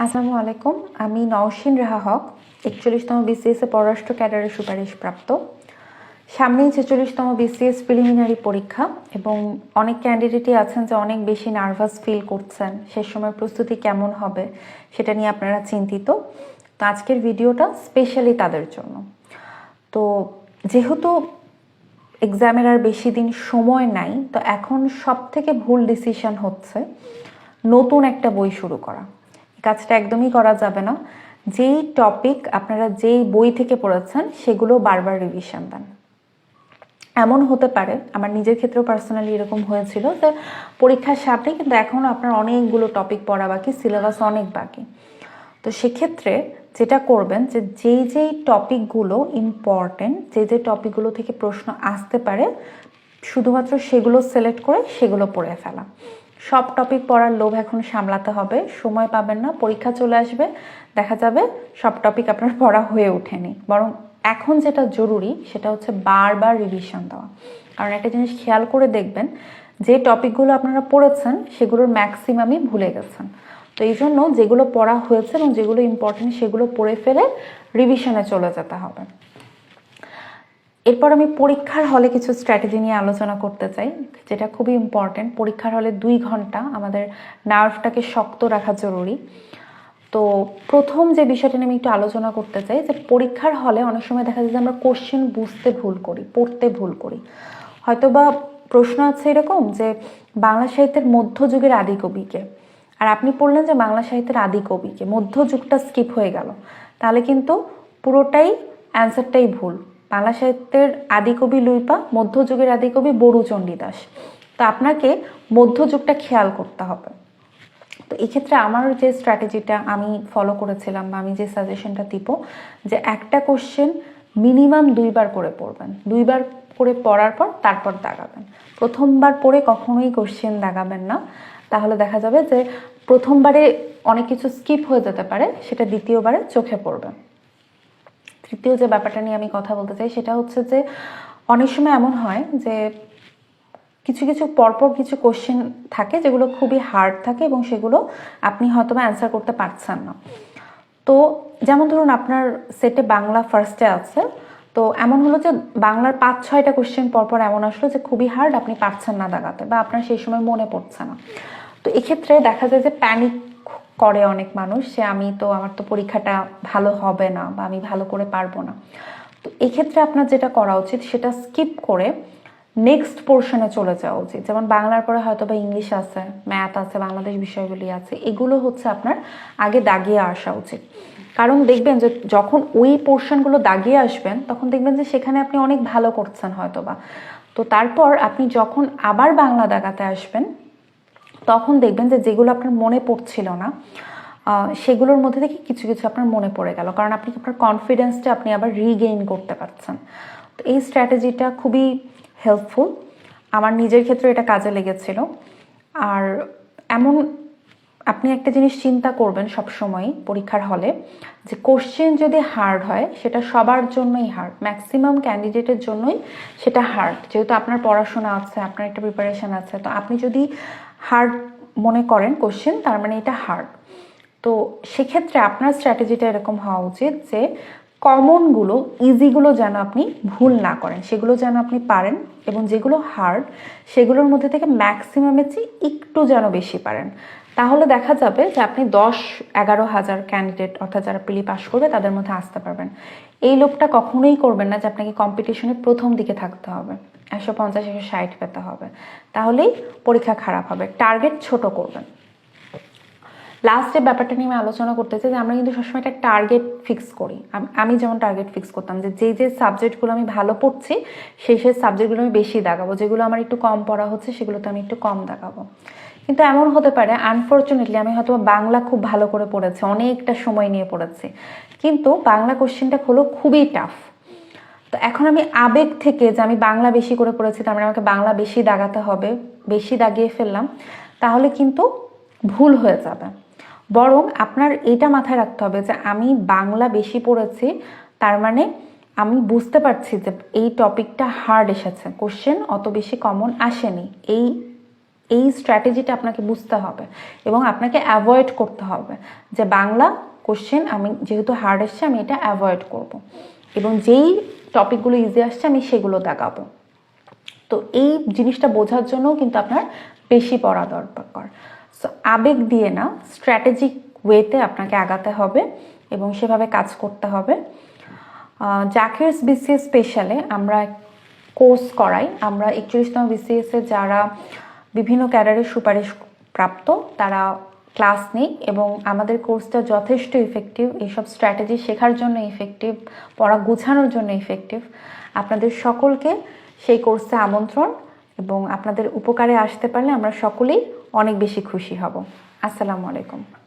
আসসালামু আলাইকুম। আমি নওশিন রাহা হক, 41তম বিসিএস পররাষ্ট্র ক্যাডারের সুপারিশপ্রাপ্ত। সামনেই 46তম বিসিএস প্রিলিমিনারি পরীক্ষা এবং অনেক ক্যান্ডিডেটই আছেন যে অনেক বেশি নার্ভাস ফিল করছেন। সে সময় প্রস্তুতি কেমন হবে সেটা নিয়ে আপনারা চিন্তিত। তো আজকের ভিডিওটা স্পেশালি তাদের জন্য। তো যেহেতু এক্সামের আর বেশি দিন সময় নাই, তো এখন সবথেকে ভুল ডিসিশন হচ্ছে নতুন একটা বই শুরু করা। কাজটা একদমই করা যাবে না। যেই টপিক আপনারা যেই বই থেকে পড়েছেন সেগুলো বারবার রিভিশন দেন। এমন হতে পারে, আমার নিজের ক্ষেত্রেও পার্সোনালি এরকম হয়েছিল যে পরীক্ষার সামনে কিন্তু এখনও আপনার অনেকগুলো টপিক পড়া বাকি, সিলেবাস অনেক বাকি। তো সেক্ষেত্রে যেটা করবেন যে যেই টপিকগুলো ইম্পর্টেন্ট, যে টপিকগুলো থেকে প্রশ্ন আসতে পারে, শুধুমাত্র সেগুলো সিলেক্ট করে সেগুলো পড়ে ফেলা। সব টপিক পড়ার লোভ এখন সামলাতে হবে, সময় পাবেন না, পরীক্ষা চলে আসবে, দেখা যাবে সব টপিক আপনার পড়া হয়ে ওঠেনি। বরং এখন যেটা জরুরি সেটা হচ্ছে বারবার রিভিশন দেওয়া। কারণ একটা জিনিস খেয়াল করে দেখবেন, যে টপিকগুলো আপনারা পড়েছেন সেগুলোর ম্যাক্সিমামই ভুলে গেছেন। তো এই জন্য যেগুলো পড়া হয়েছে এবং যেগুলো ইম্পর্টেন্ট সেগুলো পড়ে ফেলে রিভিশনে চলে যেতে হবে। এরপর আমি পরীক্ষার হলে কিছু স্ট্র্যাটেজি নিয়ে আলোচনা করতে চাই, যেটা খুবই ইম্পর্টেন্ট। পরীক্ষার হলে 2 ঘন্টা আমাদের নার্ভটাকে শক্ত রাখা জরুরি। তো প্রথম যে বিষয়টা নিয়ে আমি একটু আলোচনা করতে চাই, যে পরীক্ষার হলে অনেক সময় দেখা যায় যে আমরা কোশ্চেন বুঝতে ভুল করি, পড়তে ভুল করি। হয়তোবা প্রশ্ন আছে এরকম যে বাংলা সাহিত্যের মধ্যযুগের আদি কবিকে, আর আপনি পড়লেন যে বাংলা সাহিত্যের আদি কবিকে, মধ্যযুগটা স্কিপ হয়ে গেল, তাহলে কিন্তু পুরোটাই অ্যান্সারটাই ভুল। বাংলা সাহিত্যের আদিকবি লুইপা, মধ্যযুগের আদিকবি বড়ু চণ্ডীদাস। তো আপনাকে মধ্যযুগটা খেয়াল করতে হবে। তো এক্ষেত্রে আমার যে স্ট্র্যাটেজিটা আমি ফলো করেছিলাম বা আমি যে সাজেশনটা দিব, যে একটা কোশ্চেন মিনিমাম 2 বার করে পড়বেন। 2 বার করে পড়ার পর তারপর দাগাবেন। প্রথমবার পড়ে কখনোই কোশ্চেন দাগাবেন না, তাহলে দেখা যাবে যে প্রথমবারে অনেক কিছু স্কিপ হয়ে যেতে পারে, সেটা দ্বিতীয়বারে চোখে পড়বে। তৃতীয় যে ব্যাপারটা নিয়ে আমি কথা বলতে চাই সেটা হচ্ছে যে অনেক সময় এমন হয় যে কিছু পরপর কিছু কোশ্চেন থাকে যেগুলো খুবই হার্ড থাকে এবং সেগুলো আপনি হয়তো বা অ্যান্সার করতে পারছেন না। তো যেমন ধরুন আপনার সেটে বাংলা ফার্স্টে আছে, তো এমন হলো যে বাংলার 5-6টা কোশ্চেন পরপর এমন আসলো যে খুবই হার্ড, আপনি পারছেন না দাগাতে বা আপনার সেই সময় মনে পড়ছে না। তো এক্ষেত্রে দেখা যায় যে প্যানিক করে অনেক মানুষ, যে আমার তো পরীক্ষাটা ভালো হবে না বা আমি ভালো করে পারবো না। তো এক্ষেত্রে আপনার যেটা করা উচিত সেটা স্কিপ করে নেক্সট পোর্শনে চলে যাওয়া উচিত। যেমন বাংলার পরে হয়তো বা ইংলিশ আছে, ম্যাথ আছে, বাংলাদেশ বিষয়গুলি আছে, এগুলো হচ্ছে আপনার আগে দাগিয়ে আসা উচিত। কারণ দেখবেন যে যখন ওই পোর্শনগুলো দাগিয়ে আসবেন তখন দেখবেন যে সেখানে আপনি অনেক ভালো করছেন হয়তোবা। তো তারপর আপনি যখন আবার বাংলা দাগাতে আসবেন তখন দেখবেন যে যেগুলো আপনার মনে পড়ছিল না সেগুলোর মধ্যে থেকে কিছু আপনার মনে পড়ে গেল, কারণ আপনি আপনার কনফিডেন্সটা আপনি আবার রিগেইন করতে পারছেন। তো এই স্ট্র্যাটেজিটা খুবই হেল্পফুল, আমার নিজের ক্ষেত্রে এটা কাজে লেগেছিল। আর এমন আপনি একটা জিনিস চিন্তা করবেন সবসময় পরীক্ষার হলে, যে কোশ্চেন যদি হার্ড হয় সেটা সবার জন্যই হার্ড, ম্যাক্সিমাম ক্যান্ডিডেটের জন্যই সেটা হার্ড। যেহেতু আপনার পড়াশোনা আছে, আপনার একটা প্রিপারেশন আছে, তো আপনি যদি হার্ড মনে করেন কোশ্চেন, তার মানে এটা হার্ড। তো সেক্ষেত্রে আপনার স্ট্র্যাটেজিটা এরকম হওয়া উচিত যে কমনগুলো, ইজিগুলো যেন আপনি ভুল না করেন, সেগুলো যেন আপনি পারেন, এবং যেগুলো হার্ড সেগুলোর মধ্যে থেকে ম্যাক্সিমামের চেয়ে একটু যেন বেশি পারেন। তাহলে দেখা যাবে যে আপনি 10-11 হাজার ক্যান্ডিডেট, অর্থাৎ যারা প্রিলি পাস করবে তাদের মধ্যে আসতে পারবেন। এই লোকটা কখনোই করবেন না যে আপনাকে কম্পিটিশনের প্রথম দিকে থাকতে হবে, 150-160 পেতে হবে, তাহলেই পরীক্ষা খারাপ হবে। টার্গেট ছোট করবেন। লাস্টে ব্যাপারটা নিয়ে আমি আলোচনা করতে চাই যে আমরা কিন্তু সবসময় একটা টার্গেট ফিক্স করি। আমি যেমন টার্গেট ফিক্স করতাম যে যে সাবজেক্টগুলো আমি ভালো পড়ছি সেই সাবজেক্টগুলো আমি বেশি দাগাবো, যেগুলো আমার একটু কম পড়া হচ্ছে সেগুলোতে আমি একটু কম দাগাবো। কিন্তু এমন হতে পারে আনফর্চুনেটলি আমি হয়তো বাংলা খুব ভালো করে পড়েছি, অনেকটা সময় নিয়ে পড়েছি, কিন্তু বাংলা কোশ্চেনটা হলো খুবই টাফ। তো এখন আমি আবেগ থেকে যে আমি বাংলা বেশি করে পড়েছি তার মানে আমাকে বাংলা বেশি দাগাতে হবে, বেশি দাগিয়ে ফেললাম, তাহলে কিন্তু ভুল হয়ে যাবে। বরং আপনার এটা মাথায় রাখতে হবে যে আমি বাংলা বেশি পড়েছি, তার মানে আমি বুঝতে পারছি যে এই টপিকটা হার্ড এসেছে, কোশ্চেন অত বেশি কমন আসেনি, এই এই স্ট্র্যাটেজিটা আপনাকে বুঝতে হবে এবং আপনাকে অ্যাভয়েড করতে হবে যে বাংলা কোশ্চেন আমি যেহেতু হার্ড এসছে আমি এটা অ্যাভয়েড করব এবং যেই টপিকগুলো ইজি আসছে আমি সেগুলো দেখাবো। তো এই জিনিসটা বোঝার জন্য কিন্তু আপনার বেশি পড়া দরকার। সো আবেগ দিয়ে না, স্ট্র্যাটেজিক ওয়েতে আপনাকে আগাতে হবে এবং সেভাবে কাজ করতে হবে। জাকিরস বিসিএস স্পেশালে আমরা কোর্স করাই। আমরা 41তম বিসিএসে যারা বিভিন্ন ক্যাডারের সুপারিশ প্রাপ্ত তারা ক্লাস নেই এবং আমাদের কোর্সটা যথেষ্ট ইফেক্টিভ, এইসব স্ট্র্যাটেজি শেখার জন্য ইফেক্টিভ, পড়া গুছানোর জন্য ইফেক্টিভ। আপনাদের সকলকে সেই কোর্সে আমন্ত্রণ এবং আপনাদের উপকারে আসতে পারলে আমরা সকলেই অনেক বেশি খুশি হব। আসসালামু আলাইকুম।